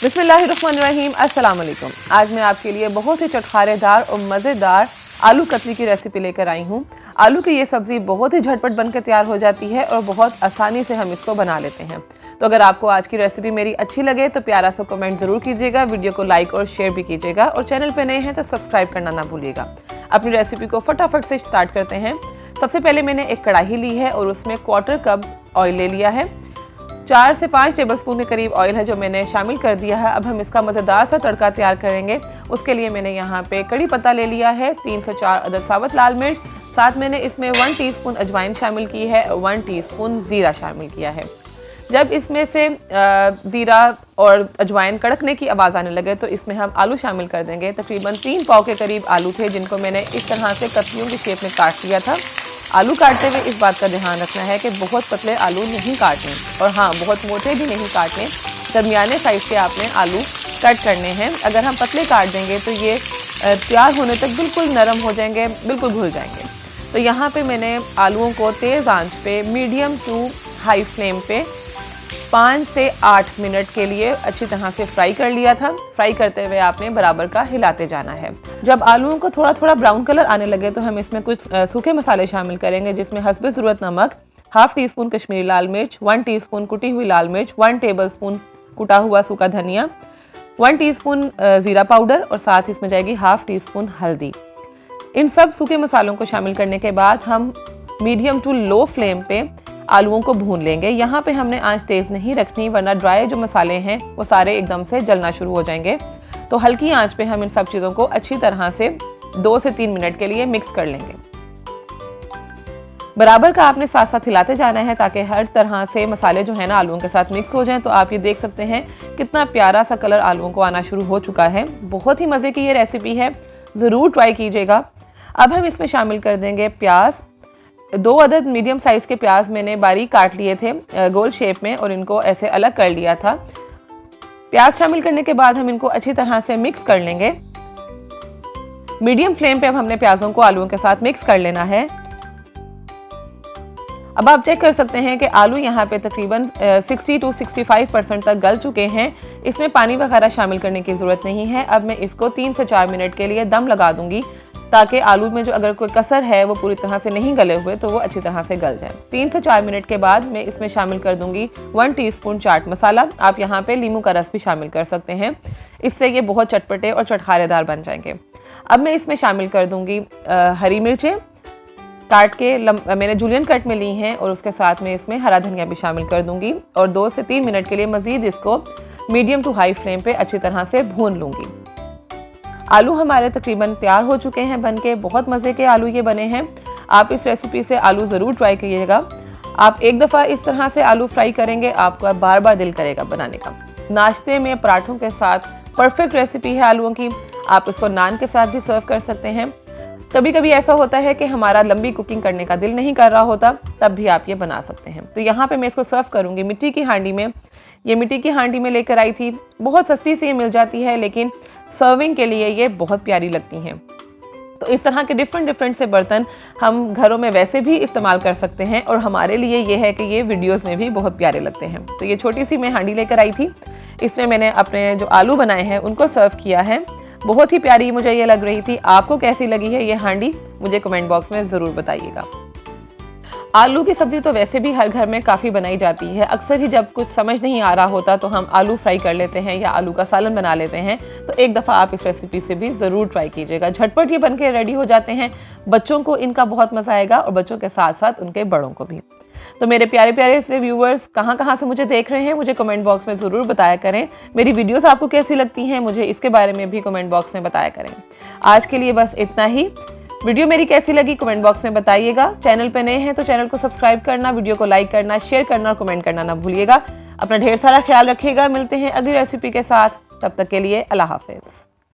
बिस्मिल्लाहिर्रहमानिर्रहीम, अस्सलाम वालेकुम। आज मैं आपके लिए बहुत ही चटखारेदार और मज़ेदार आलू कतली की रेसिपी लेकर आई हूँ। आलू की ये सब्ज़ी बहुत ही झटपट बनकर तैयार हो जाती है और बहुत आसानी से हम इसको बना लेते हैं। तो अगर आपको आज की रेसिपी मेरी अच्छी लगे तो प्यारा सा कमेंट ज़रूर कीजिएगा, वीडियो को लाइक और शेयर भी कीजिएगा और चैनल पे नए हैं तो सब्सक्राइब करना ना भूलिएगा। अपनी रेसिपी को फटाफट से स्टार्ट करते हैं। सबसे पहले मैंने एक कढ़ाई ली है और उसमें 1/4 कप ऑयल ले लिया है। 4 से 5 टेबलस्पून के करीब ऑयल है जो मैंने शामिल कर दिया है। अब हम इसका मज़ेदार सा तड़का तैयार करेंगे। उसके लिए मैंने यहाँ पे कड़ी पत्ता ले लिया है, 3 से 4 अदद साबुत लाल मिर्च, साथ मैंने इसमें 1 टीस्पून अजवाइन शामिल की है, 1 टीस्पून ज़ीरा शामिल किया है। जब इसमें से ज़ीरा और अजवाइन कड़कने की आवाज़ आने लगे तो इसमें हम आलू शामिल कर देंगे। तकरीबन 3 पाव के करीब आलू थे जिनको मैंने इस तरह से कतलियों की शेप में काट लिया था। आलू काटते हुए इस बात का ध्यान रखना है कि बहुत पतले आलू नहीं काटने और हाँ, बहुत मोटे भी नहीं काटने, दरमियाने साइज़ के आपने आलू कट करने हैं। अगर हम पतले काट देंगे तो ये तैयार होने तक बिल्कुल नरम हो जाएंगे, बिल्कुल घुल जाएंगे। तो यहाँ पे मैंने आलूओं को तेज़ आंच पे मीडियम टू हाई फ्लेम पे 5 से 8 मिनट के लिए अच्छी तरह से फ्राई कर लिया था। फ्राई करते हुए आपने बराबर का हिलाते जाना है। जब आलूओं को थोड़ा थोड़ा ब्राउन कलर आने लगे तो हम इसमें कुछ सूखे मसाले शामिल करेंगे, जिसमें हस्बे ज़रूरत नमक, 1/2 टीस्पून कश्मीरी लाल मिर्च, 1 टीस्पून कुटी हुई लाल मिर्च, 1 टेबलस्पून कुटा हुआ सूखा धनिया, 1 टीस्पून ज़ीरा पाउडर और साथ इसमें जाएगी 1/2 टीस्पून हल्दी। इन सब सूखे मसालों को शामिल करने के बाद हम मीडियम टू लो फ्लेम पे आलूओं को भून लेंगे। यहाँ पे हमने आंच तेज़ नहीं रखनी, वरना ड्राई जो मसाले हैं वो सारे एकदम से जलना शुरू हो जाएंगे। तो हल्की आंच पे हम इन सब चीज़ों को अच्छी तरह से 2 से 3 मिनट के लिए मिक्स कर लेंगे। बराबर का आपने साथ साथ हिलाते जाना है ताकि हर तरह से मसाले जो है ना आलूओं के साथ मिक्स हो जाएं। तो आप ये देख सकते हैं कितना प्यारा सा कलर आलूओं को आना शुरू हो चुका है। बहुत ही मज़े की ये रेसिपी है, ज़रूर ट्राई कीजिएगा। अब हम इसमें शामिल कर देंगे प्याज। 2 अदद मीडियम साइज़ के प्याज मैंने बारीक काट लिए थे गोल शेप में और इनको ऐसे अलग कर लिया था। प्याज शामिल करने के बाद हम इनको अच्छी तरह से मिक्स कर लेंगे। मीडियम फ्लेम पे अब हमने प्याजों को आलूओं के साथ मिक्स कर लेना है। अब आप चेक कर सकते हैं कि आलू यहाँ पे तकरीबन 60 to 65% तक गल चुके हैं। इसमें पानी वगैरह शामिल करने की ज़रूरत नहीं है। अब मैं इसको 3 से 4 मिनट के लिए दम लगा दूंगी ताकि आलू में जो अगर कोई कसर है वो पूरी तरह से नहीं गले हुए तो वो अच्छी तरह से गल जाए। 3 से 4 मिनट के बाद मैं इसमें शामिल कर दूंगी 1 टीस्पून चाट मसाला। आप यहाँ पे नींबू का रस भी शामिल कर सकते हैं, इससे ये बहुत चटपटे और चटखारेदार बन जाएंगे। अब मैं इसमें शामिल कर दूंगी हरी मिर्चें काट के मैंने जूलियन कट में ली हैं और उसके साथ में इसमें हरा धनिया भी शामिल कर दूंगी और 2 से 3 मिनट के लिए मज़ीद इसको मीडियम टू हाई फ्लेम पे अच्छी तरह से भून लूँगी। आलू हमारे तकरीबन तैयार हो चुके हैं बनके। बहुत मज़े के आलू ये बने हैं। आप इस रेसिपी से आलू ज़रूर ट्राई कीजिएगा। आप एक दफ़ा इस तरह से आलू फ्राई करेंगे, आपका बार बार दिल करेगा बनाने का। नाश्ते में पराठों के साथ परफेक्ट रेसिपी है आलूओं की। आप इसको नान के साथ भी सर्व कर सकते हैं। कभी कभी ऐसा होता है कि हमारा लंबी कुकिंग करने का दिल नहीं कर रहा होता, तब भी आप ये बना सकते हैं। तो यहाँ पे मैं इसको सर्व करूँगी मिट्टी की हांडी में। ये मिट्टी की हांडी में लेकर आई थी, बहुत सस्ती सी मिल जाती है, लेकिन सर्विंग के लिए ये बहुत प्यारी लगती हैं। तो इस तरह के डिफरेंट से बर्तन हम घरों में वैसे भी इस्तेमाल कर सकते हैं और हमारे लिए ये है कि ये वीडियोस में भी बहुत प्यारे लगते हैं। तो ये छोटी सी मैं हांडी लेकर आई थी, इसमें मैंने अपने जो आलू बनाए हैं उनको सर्व किया है। बहुत ही प्यारी मुझे ये लग रही थी। आपको कैसी लगी है ये हांडी, मुझे कमेंट बॉक्स में ज़रूर बताइएगा। आलू की सब्ज़ी तो वैसे भी हर घर में काफ़ी बनाई जाती है। अक्सर ही जब कुछ समझ नहीं आ रहा होता तो हम आलू फ्राई कर लेते हैं या आलू का सालन बना लेते हैं। तो एक दफ़ा आप इस रेसिपी से भी ज़रूर ट्राई कीजिएगा। झटपट ये बनके रेडी हो जाते हैं। बच्चों को इनका बहुत मज़ा आएगा और बच्चों के साथ साथ उनके बड़ों को भी। तो मेरे प्यारे प्यारे से व्यूवर्स कहाँ से मुझे देख रहे हैं, मुझे कमेंट बॉक्स में ज़रूर बताया करें। मेरी वीडियोस आपको कैसी लगती हैं, मुझे इसके बारे में भी कमेंट बॉक्स में बताया करें। आज के लिए बस इतना ही। वीडियो मेरी कैसी लगी कमेंट बॉक्स में बताइएगा। चैनल पे नए हैं तो चैनल को सब्सक्राइब करना, वीडियो को लाइक करना, शेयर करना और कमेंट करना ना भूलिएगा। अपना ढेर सारा ख्याल रखिएगा। मिलते हैं अगली रेसिपी के साथ, तब तक के लिए अल्लाह हाफिज़।